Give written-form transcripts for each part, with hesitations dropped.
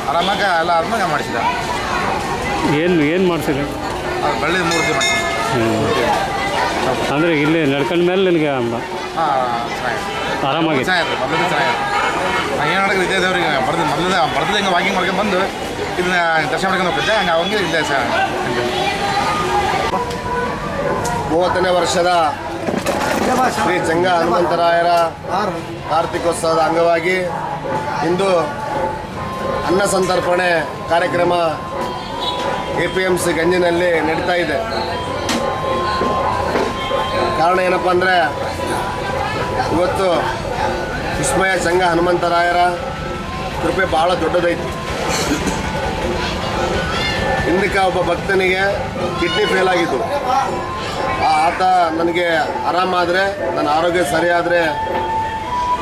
ಆರಾಮಾಗಿ ಎಲ್ಲ ಆದ್ಮೇಲೆ ಮಾಡಿಸಿದ. ಏನು ಮಾಡಿಸಿದೆ? ಅದು ಬಳ್ಳಿ ಮೂರ್ತಿ ಮಾಡಿಸಿದ. ಅಂದರೆ ಇಲ್ಲಿ ನಡ್ಕೊಂಡ ಮೇಲೆ ನಿನಗೆ ಆರಾಮಾಗಿ ಚೆನ್ನಾಗಿತ್ತು. ಮೊದಲು ಚೆನ್ನಾಗಿತ್ತು. ನಾನು ಏನು ಮಾಡೋದು ಇದೇ ದೇವ್ರಿಗೆ ಬರ್ದು ಹಿಂಗೆ ವಾಕಿಂಗ್ ಮಾಡ್ಕೊಂಡು ಬಂದು ಇದನ್ನ ದರ್ಶನ ಮಾಡ್ಕೊಂಡು ಹೋಗ್ತಿದ್ದೆ. ಹಂಗೆ ಅವಂಗೆ ಇಲ್ಲೇ 30ನೇ ವರ್ಷದ ಶ್ರೀ ಚಂಗ ಹನುಮಂತರಾಯರ ಕಾರ್ತಿಕೋತ್ಸವದ ಅಂಗವಾಗಿ ಇಂದು ಅನ್ನ ಸಂತರ್ಪಣೆ ಕಾರ್ಯಕ್ರಮ APMC ಗಂಜಿನಲ್ಲಿ ನಡೀತಾ ಇದೆ. ಕಾರಣ ಏನಪ್ಪ ಅಂದರೆ ಇವತ್ತು ವಿಸ್ಮಯ ಚಂಗ ಹನುಮಂತರಾಯರ ಕೃಪೆ ಭಾಳ ದೊಡ್ಡದೈತಿ. ಹಿಂದಕ್ಕೆ ಒಬ್ಬ ಭಕ್ತನಿಗೆ ಕಿಡ್ನಿ ಫೇಲ್ ಆಗಿದ್ದು. ಆತ ನನಗೆ ಆರಾಮಾದರೆ, ನನ್ನ ಆರೋಗ್ಯ ಸರಿಯಾದರೆ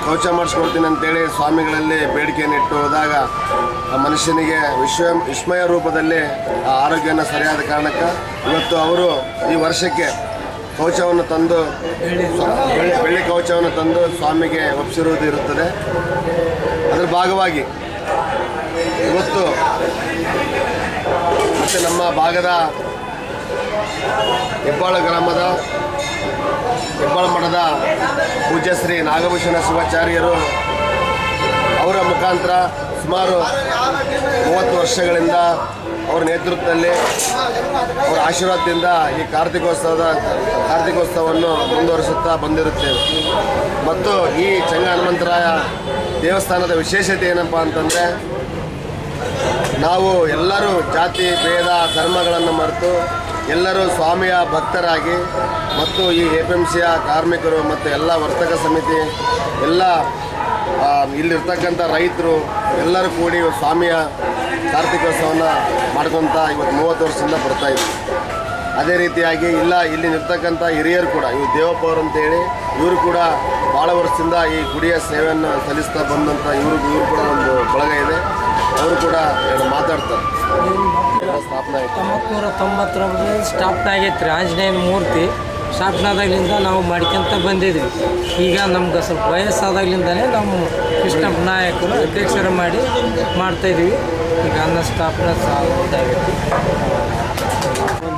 ಶೌಚ ಮಾಡಿಸ್ಕೊಡ್ತೀನಿ ಅಂತೇಳಿ ಸ್ವಾಮಿಗಳಲ್ಲಿ ಬೇಡಿಕೆಯನ್ನು ಇಟ್ಟು ಹೋದಾಗ ಆ ಮನುಷ್ಯನಿಗೆ ವಿಸ್ಮಯ ರೂಪದಲ್ಲಿ ಆ ಆರೋಗ್ಯನ ಸರಿಯಾದ ಕಾರಣಕ್ಕೆ ಇವತ್ತು ಅವರು ಈ ವರ್ಷಕ್ಕೆ ಕವಚವನ್ನು ತಂದು ಬೆಳ್ಳಿ ಕವಚವನ್ನು ತಂದು ಸ್ವಾಮಿಗೆ ಒಪ್ಪಿಸಿರುವುದು ಇರುತ್ತದೆ. ಅದರ ಭಾಗವಾಗಿ ಇವತ್ತು ಮತ್ತು ನಮ್ಮ ಭಾಗದ ಹೆಬ್ಬಾಳ ಗ್ರಾಮದ ಹೆಬ್ಬಾಳ ಮಠದ ಪೂಜ್ಯ ಶ್ರೀ ನಾಗಭೂಷಣ ಶಿವಾಚಾರ್ಯರು ಅವರ ಮುಖಾಂತರ ಸುಮಾರು 30 ವರ್ಷಗಳಿಂದ ಅವರ ನೇತೃತ್ವದಲ್ಲಿ ಅವರ ಆಶೀರ್ವಾದದಿಂದ ಈ ಕಾರ್ತಿಕೋತ್ಸವವನ್ನು ಮುಂದುವರಿಸುತ್ತಾ ಬಂದಿರುತ್ತೇವೆ. ಮತ್ತು ಈ ಚಂಗ ಹನುಮಂತರಾಯ ದೇವಸ್ಥಾನದ ವಿಶೇಷತೆ ಏನಪ್ಪ ಅಂತಂದರೆ, ನಾವು ಎಲ್ಲರೂ ಜಾತಿ ಭೇದ ಧರ್ಮಗಳನ್ನು ಮರೆತು ಎಲ್ಲರೂ ಸ್ವಾಮಿಯ ಭಕ್ತರಾಗಿ ಮತ್ತು ಈ APMCಯ ಕಾರ್ಮಿಕರು ಮತ್ತು ಎಲ್ಲ ವರ್ತಕ ಸಮಿತಿ ಎಲ್ಲ ಇಲ್ಲಿರ್ತಕ್ಕಂಥ ರೈತರು ಎಲ್ಲರೂ ಕೂಡಿ ಸ್ವಾಮಿಯ ಕಾರ್ತಿಕೋತ್ಸವವನ್ನು ಮಾಡ್ಕೊತ ಇವತ್ತು 30 ವರ್ಷದಿಂದ ಬರ್ತಾಯಿದ್ವಿ. ಅದೇ ರೀತಿಯಾಗಿ ಇಲ್ಲಿ ನಿರ್ತಕ್ಕಂಥ ಹಿರಿಯರು ಕೂಡ, ಇವು ದೇವಪ್ಪ ಅವರು ಅಂತೇಳಿ ಇವರು ಕೂಡ ಭಾಳ ವರ್ಷದಿಂದ ಈ ಗುಡಿಯ ಸೇವೆಯನ್ನು ಸಲ್ಲಿಸ್ತಾ ಬಂದಂಥ ಇವರು ಕೂಡ ಒಂದು ಬಳಗ ಇದೆ. ಅವರು ಕೂಡ ಮಾತಾಡ್ತಾರೆ. ಸ್ಥಾಪನೆ ಆಯಿತು 1990 ಸ್ಥಾಪನೆ ಆಗೈತೆ ರೀ. ಆಂಜನೇಯನ ಮೂರ್ತಿ ಸ್ಥಾಪನಾದಾಗಲಿಂದ ನಾವು ಮಾಡ್ಕೊಂತ ಬಂದಿದ್ವಿ. ಈಗ ನಮ್ಗೆ ಸ್ವಲ್ಪ ವಯಸ್ಸಾದಾಗಲಿಂದಲೇ ನಾವು ಕೃಷ್ಣಪ್ಪ ನಾಯಕರು ಅಧ್ಯಕ್ಷರು ಮಾಡ್ತಾಯಿದ್ವಿ. ಈಗ ಅನ್ನ ಸ್ಥಾಪನೆ ಇದಾಗೈತಿ.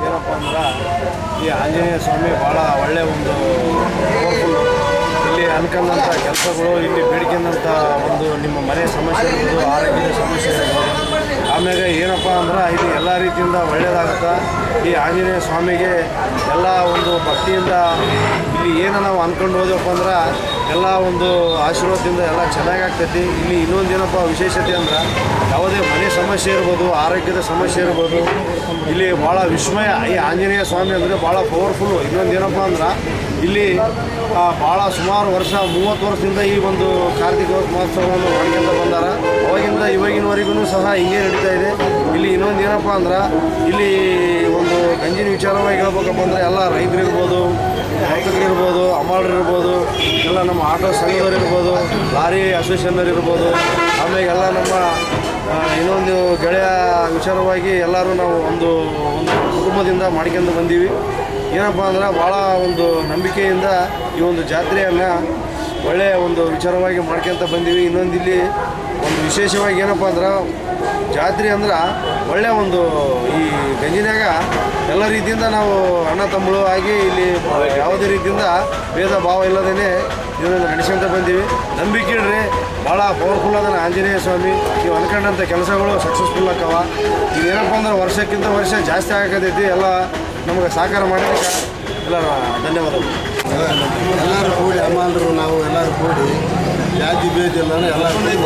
ಏನಪ್ಪ ಅಂದ್ರೆ ಈ ಆಂಜನೇಯ ಸ್ವಾಮಿ ಭಾಳ ಒಳ್ಳೆಯ ಒಂದು ಪವರ್ಫುಲ್. ಇಲ್ಲಿ ಅನ್ಕೊಂಡಂಥ ಕೆಲಸಗಳು, ಇಲ್ಲಿ ಬೇಡಿಕೆಂದಂಥ ಒಂದು ನಿಮ್ಮ ಮನೆ ಸಮಸ್ಯೆ ಇರ್ಬೋದು, ಆರೋಗ್ಯದ ಸಮಸ್ಯೆ ಇರ್ಬೋದು, ಆಮ್ಯಾಗ ಏನಪ್ಪ ಅಂದ್ರೆ ಇದು ಎಲ್ಲ ರೀತಿಯಿಂದ ಒಳ್ಳೆಯದಾಗುತ್ತೆ. ಈ ಆಂಜನೇಯ ಸ್ವಾಮಿಗೆ ಎಲ್ಲ ಒಂದು ಭಕ್ತಿಯಿಂದ ಇಲ್ಲಿ ಏನೋ ನಾವು ಅಂದ್ಕೊಂಡು ಹೋದೆವಪ್ಪ ಅಂದ್ರೆ ಎಲ್ಲ ಒಂದು ಆಶೀರ್ವಾದದಿಂದ ಎಲ್ಲ ಚೆನ್ನಾಗಾಗ್ತೈತಿ. ಇಲ್ಲಿ ಇನ್ನೊಂದೇನಪ್ಪ ವಿಶೇಷತೆ ಅಂದ್ರೆ ಯಾವುದೇ ಮನೆ ಸಮಸ್ಯೆ ಇರ್ಬೋದು, ಆರೋಗ್ಯದ ಸಮಸ್ಯೆ ಇರ್ಬೋದು, ಇಲ್ಲಿ ಭಾಳ ವಿಸ್ಮಯ. ಈ ಆಂಜನೇಯ ಸ್ವಾಮಿ ಅಂದರೆ ಭಾಳ ಪವರ್ಫುಲ್ಲು. ಇನ್ನೊಂದೇನಪ್ಪ ಅಂದ್ರೆ ಇಲ್ಲಿ ಭಾಳ ಸುಮಾರು ವರ್ಷ 30 ವರ್ಷದಿಂದ ಈ ಒಂದು ಕಾರ್ತಿಕ ಮಹೋತ್ಸವವನ್ನು ಮಾಡ್ಕೊಂತ ಬಂದಾರ. ಅವಾಗಿಂದ ಇವಾಗಿನವರೆಗೂ ಸಹ ಹಿಂಗೆ ನಡೀತಾ ಇದೆ. ಇಲ್ಲಿ ಇನ್ನೊಂದು ಏನಪ್ಪ ಅಂದ್ರೆ ಇಲ್ಲಿ ಒಂದು ಗಂಜಿನ ವಿಚಾರವಾಗಿ ಹೇಳ್ಬೇಕಪ್ಪ ಅಂದರೆ ಎಲ್ಲ ರೈತರಿರ್ಬೋದು, ವರ್ತಕರಿರ್ಬೋದು, ಅಮಾಳರಿರ್ಬೋದು, ಎಲ್ಲ ನಮ್ಮ ಆಟೋ ಸಂಘದವರಿರ್ಬೋದು, ಲಾರಿ ಅಸೋಸಿಯೇಷನ್ನರ್ ಇರ್ಬೋದು, ಆಮೇಲೆ ಎಲ್ಲ ನಮ್ಮ ಇನ್ನೊಂದು ಗೆಳೆಯ ವಿಚಾರವಾಗಿ ಎಲ್ಲರೂ ನಾವು ಒಂದು ಕುಟುಂಬದಿಂದ ಮಾಡ್ಕೊಂಡು ಬಂದೀವಿ. ಏನಪ್ಪ ಅಂದ್ರೆ ಭಾಳ ಒಂದು ನಂಬಿಕೆಯಿಂದ ಈ ಒಂದು ಜಾತ್ರೆಯನ್ನು ಒಳ್ಳೆಯ ಒಂದು ವಿಚಾರವಾಗಿ ಮಾಡ್ಕೊತ ಬಂದೀವಿ. ಇನ್ನೊಂದು ಇಲ್ಲಿ ಒಂದು ವಿಶೇಷವಾಗಿ ಏನಪ್ಪ ಅಂದ್ರೆ ಜಾತ್ರೆ ಅಂದ್ರೆ ಒಳ್ಳೆಯ ಒಂದು ಈ ಗಂಜಿನಾಗ ಎಲ್ಲ ರೀತಿಯಿಂದ ನಾವು ಅಣ್ಣ ತಮ್ಮಳು ಆಗಿ ಇಲ್ಲಿ ಯಾವುದೇ ರೀತಿಯಿಂದ ಭೇದ ಭಾವ ಇಲ್ಲದೇ ಇದನ್ನು ನಡೆಸ್ಕೊಂತ ಬಂದೀವಿ. ನಂಬಿಕೆ ಇಡ್ರಿ, ಭಾಳ ಪವರ್ಫುಲ್ ಅದನ್ನು ಆಂಜನೇಯ ಸ್ವಾಮಿ. ನೀವು ಅನ್ಕೊಂಡಂಥ ಕೆಲಸಗಳು ಸಕ್ಸಸ್ಫುಲ್ ಆಕ್ಕವ. ಇದೇನಪ್ಪ ಅಂದ್ರೆ ವರ್ಷಕ್ಕಿಂತ ವರ್ಷ ಜಾಸ್ತಿ ಆಗತೈತಿ. ಎಲ್ಲ ನಮಗೆ ಸಹಕಾರ ಮಾಡೋದಕ್ಕೆ ಎಲ್ಲ ಧನ್ಯವಾದಗಳು. ಎಲ್ಲರೂ ಕೂಡಿ ಅಮಾಲರು ನಾವು ಎಲ್ಲರೂ ಕೂಡಿ ಜಾತಿ ಭೇದ ಎಲ್ಲರೂ ಕೂಡಿ